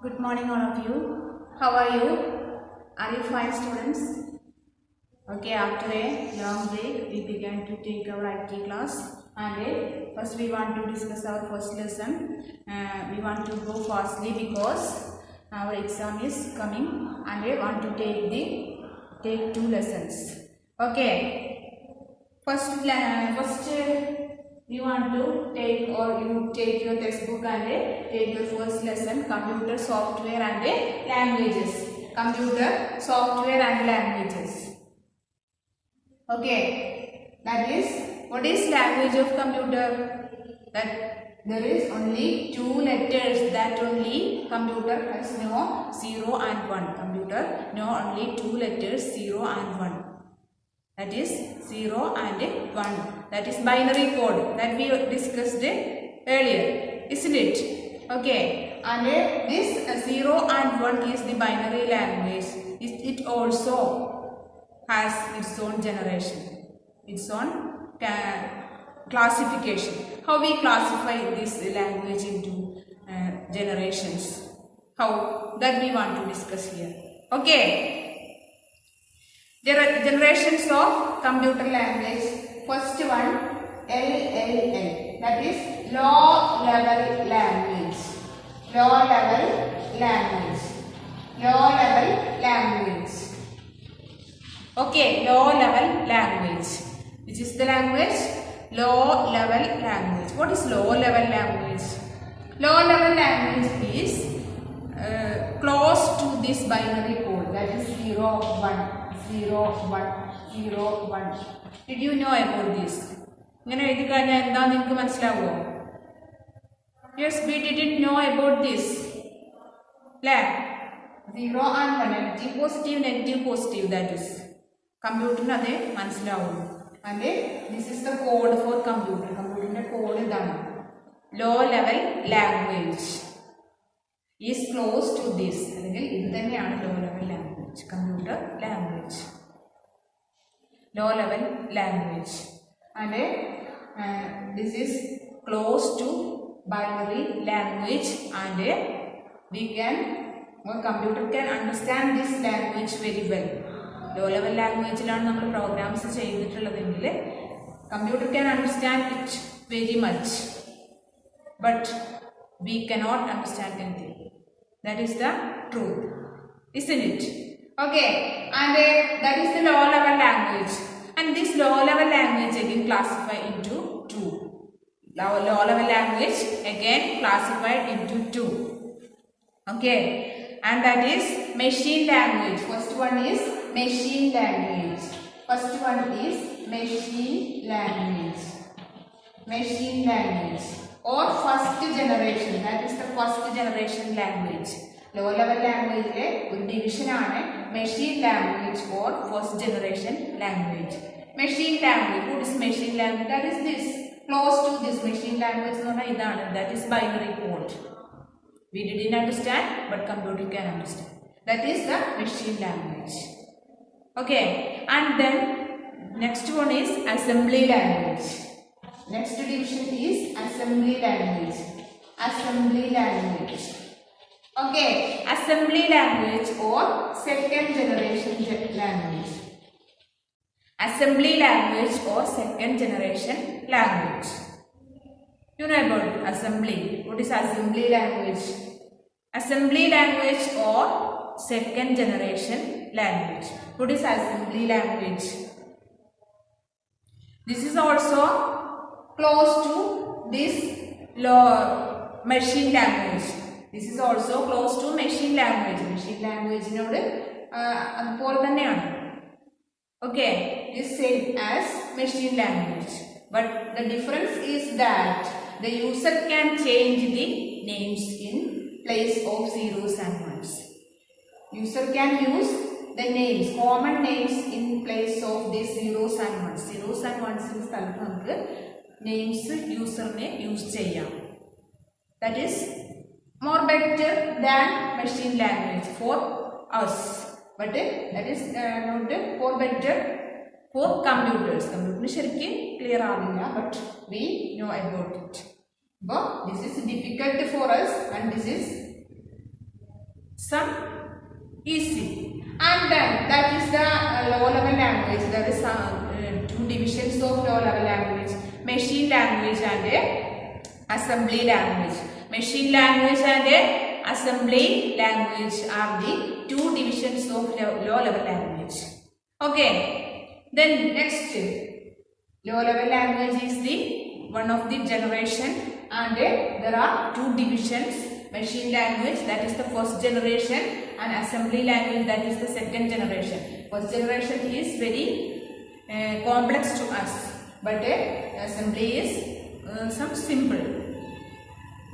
Good morning all of you. How are you? Are you fine students? Okay, after a long break we began to take our IT class and first we want to discuss our first lesson. We want to go fastly because our exam is coming and we want to take two lessons. Okay, first you want to take you take your textbook and take your first lesson, computer software and languages. Computer software and languages. Okay, that is, what is language of computer? That there is only two letters, that only computer has no 0 and 1. Computer no only two letters, 0 and 1. That is 0 and 1. That is binary code that we discussed earlier, isn't it? Okay, and this 0 and 1 is the binary language. It also has its own generation, its own classification. How we classify this language into generations? How that we want to discuss here. Okay. Generations of computer language. First one, LLL. That is low level language. Low level language. Low level language. Okay, low level language. Which is the language? Low level language. What is low level language? Low level language is close to this binary code. That is 0, 1. 0, 1, 0, 1. Did you know about this? Yes, we didn't know about this. 0 and 1, negative, positive, that is. Computer and this is the code for computer. Computer code is done. Low level language is close to this. This is low level language. Computer language. Low level language. And this is close to binary language, and computer can understand this language very well. Low level language we programs computer can understand it very much, but we cannot understand anything. That is the truth, isn't it? Okay, and that is the low level language, and this low level language again classified into two. Low level language again classified into two. Okay, and that is machine language. First one is machine language. First one is machine language. Machine language or first generation. That is the first generation language. Low level language one division is machine language or first generation language. Machine language. What is machine language? That is this. Close to this machine language, that is binary code. We didn't understand, but computer can understand. That is the machine language. Okay, and then next one is assembly language. Next division is assembly language. Assembly language. Okay, assembly language or second generation language. Assembly language or second generation language. You know about assembly. What is assembly language? Assembly language or second generation language. What is assembly language? This is also close to this machine language. This is also close to machine language. Machine language okay, is same as machine language. But the difference is that the user can change the names in place of zeros and ones. User can use the names, common names in place of these zeros and ones. Zeros and ones in names user use cheyam. That is more better than machine language for us. But that is not for better for computers. Computer clear but we know about it. But this is difficult for us and this is some easy. And then that is the low level language. There is two divisions of low level language: machine language and assembly language. Machine language and assembly language are the two divisions of low level language. Okay. Then next, low level language is the one of the generation, and there are two divisions: machine language, that is the first generation, and assembly language, that is the second generation. First generation is very complex to us, but assembly is some simple,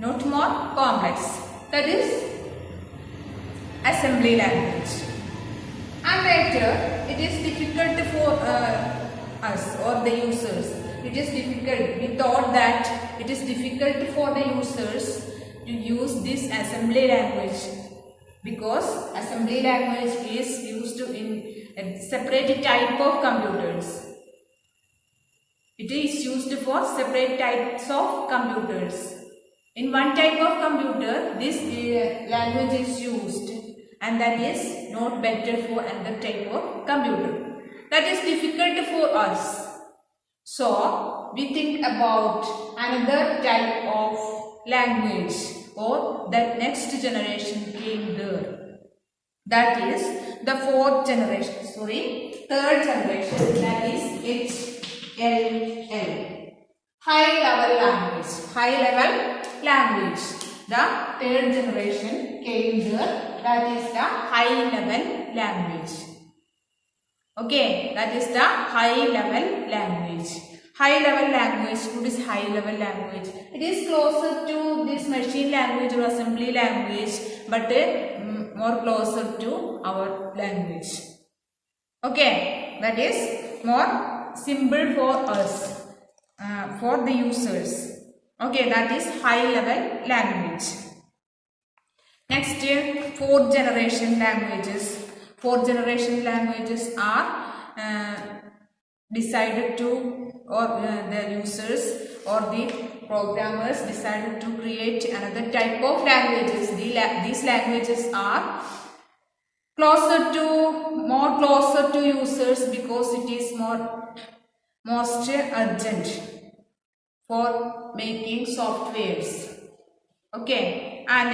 not more complex. That is assembly language. And later, it is difficult for us or the users. It is difficult. We thought that it is difficult for the users to use this assembly language, because assembly language is used in a separate type of computers. It is used for separate types of computers. In one type of computer, this language is used, and that is not better for another type of computer. That is difficult for us. So, we think about another type of language, or that next generation came there. That is the third generation, that is HLL. High level language. The third generation came there. That is the high level language. Okay, that is the high level language. High level language. What is high level language? It is closer to this machine language or assembly language, but more closer to our language. Okay, that is more simple for us, for the users. Okay, that is high level language. Next, fourth generation languages. Fourth generation languages are decided to, or the users or the programmers decided to create another type of languages. These languages are more closer to users, because it is most urgent for making softwares. Okay, and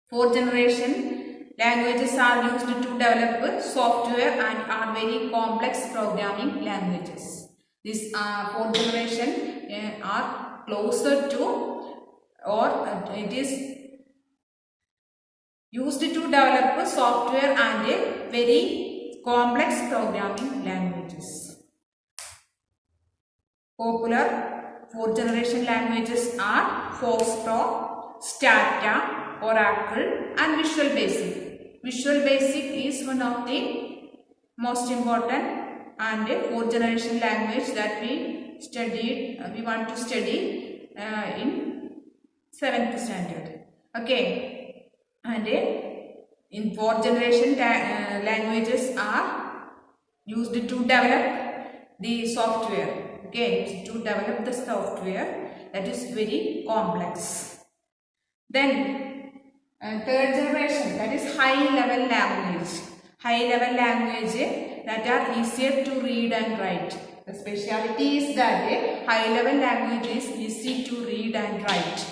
fourth generation languages are used to develop software and are very complex programming languages. These fourth generation are closer to, or it is used to develop software and very complex programming languages. Popular fourth generation languages are Foxtrot, Stata, Oracle, and Visual Basic. Visual Basic is one of the most important and fourth generation language that we want to study in 7th standard. Okay, and in fourth generation languages are used to develop the software. Okay, to develop the software that is very complex. Then third generation, that is high level language. High level language that are easier to read and write. The speciality is that high level language is easy to read and write.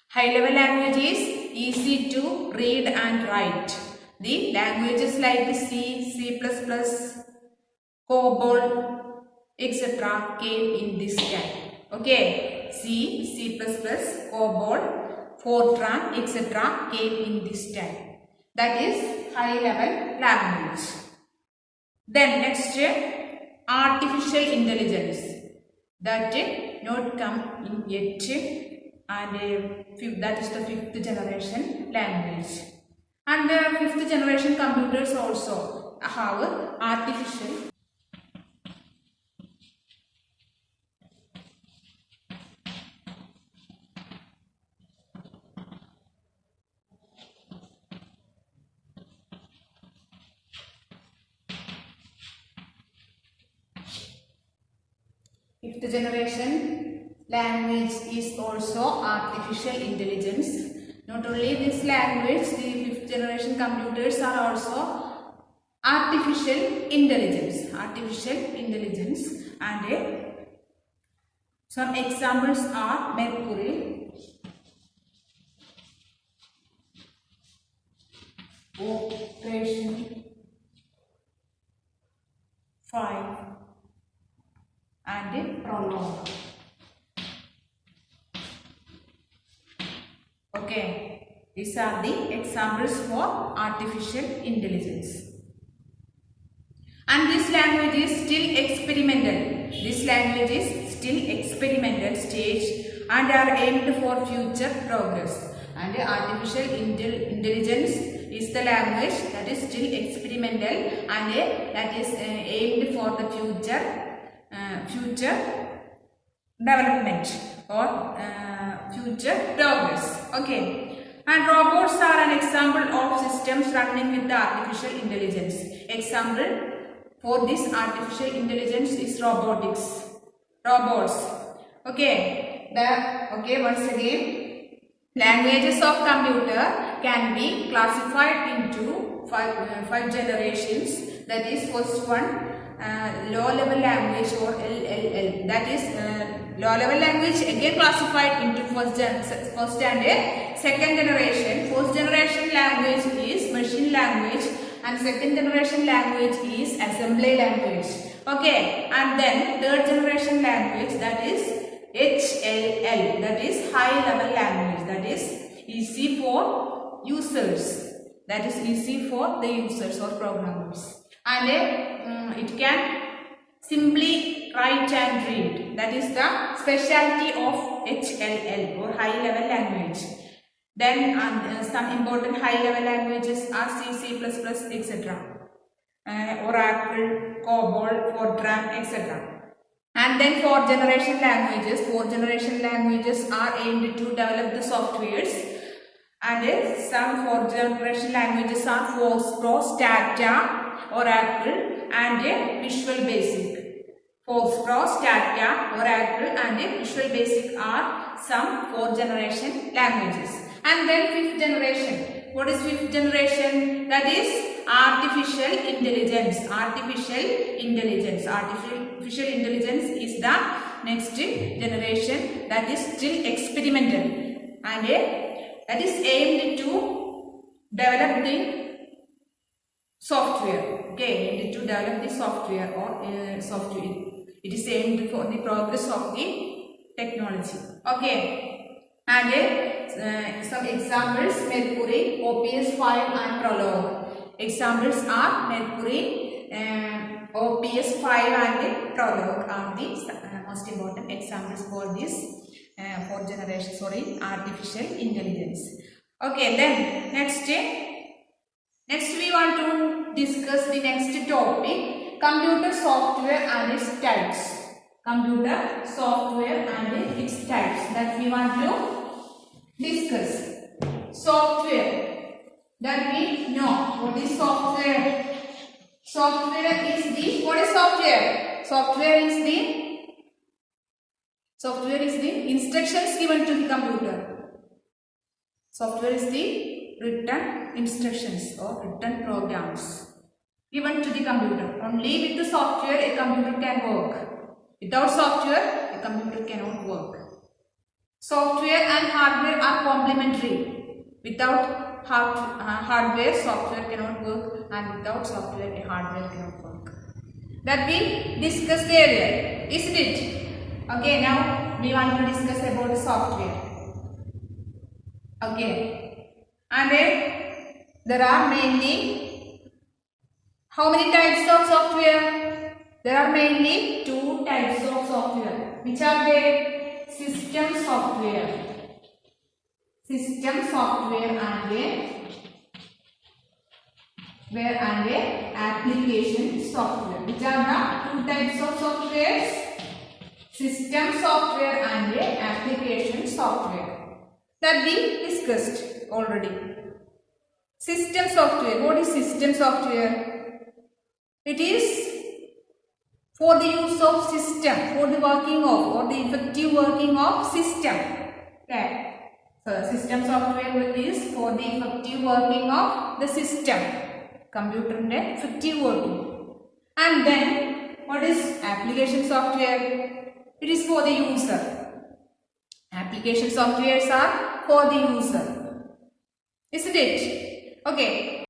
High level language is easy to read and write. The languages like C, C++, COBOL, etc. came in this type. Okay, C, C++, COBOL, Fortran, etc. came in this type. That is high level language. Then next, artificial intelligence. That not come in yet, and that is the fifth generation language. And the fifth generation computers also have artificial. Fifth generation language is also artificial intelligence. Not only this language, the 5th generation computers are also artificial intelligence. Artificial intelligence, and some examples are Mercury, Operation 5, and Prologue. Okay, these are the examples for artificial intelligence. And this language is still experimental. This language is still experimental stage and are aimed for future progress. And artificial intelligence is the language that is still experimental and that is aimed for the future development or future progress. Okay. And robots are an example of systems running with the artificial intelligence. Example for this artificial intelligence is robotics. Robots. Okay. Once again, languages of computer can be classified into five generations. That is, first one, low-level language or LLL. That is, low-level language again classified into first and second generation. First generation language is machine language, and second generation language is assembly language. Okay, and then third generation language, that is HLL, that is high level language, that is easy for users, that is easy for the users or programmers, and it can simply write and read. That is the specialty of HLL or high level language. Then some important high level languages are C, C++, etc. Oracle, COBOL, Fortran, etc. And then fourth generation languages. Fourth generation languages are aimed to develop the softwares. And some fourth generation languages are Postgres, Stata, Oracle, and Visual Basic. Postgres, Stata, Oracle, and Visual Basic are some fourth generation languages. And then fifth generation. What is fifth generation? That is artificial intelligence. Artificial intelligence. Artificial intelligence is the next generation that is still experimental, and that is aimed to develop the software. Okay, aimed to develop the software or software. It is aimed for the progress of the technology. Okay, and some examples: Mercury, OPS5, and Prologue. Examples are Mercury, OPS5, and Prologue are the most important examples for this fourth generation, artificial intelligence. Okay, then next we want to discuss the next topic: computer software and its types. Computer software and its types, that we want to discuss. Software, that we know what is software. Software is the, what is software? Software is the instructions given to the computer. Software is the written instructions or written programs given to the computer. Only with the software a computer can work. Without software a computer cannot work. Software and hardware are complementary. Without hardware, software cannot work, and without software a hardware cannot work. That we discussed earlier, isn't it? Okay, now we want to discuss about the software. Okay, and then there are mainly how many types of software? There are mainly two types of software. Which are they? System software. System software and application software. Which are the two types of softwares? System software and application software, that we discussed already. System software. What is system software? It is for the use of system, for the working of or the effective working of system. Okay. So system software is for the effective working of the system. Computer effective working. And then what is application software? It is for the user. Application softwares are for the user. Isn't it? Okay.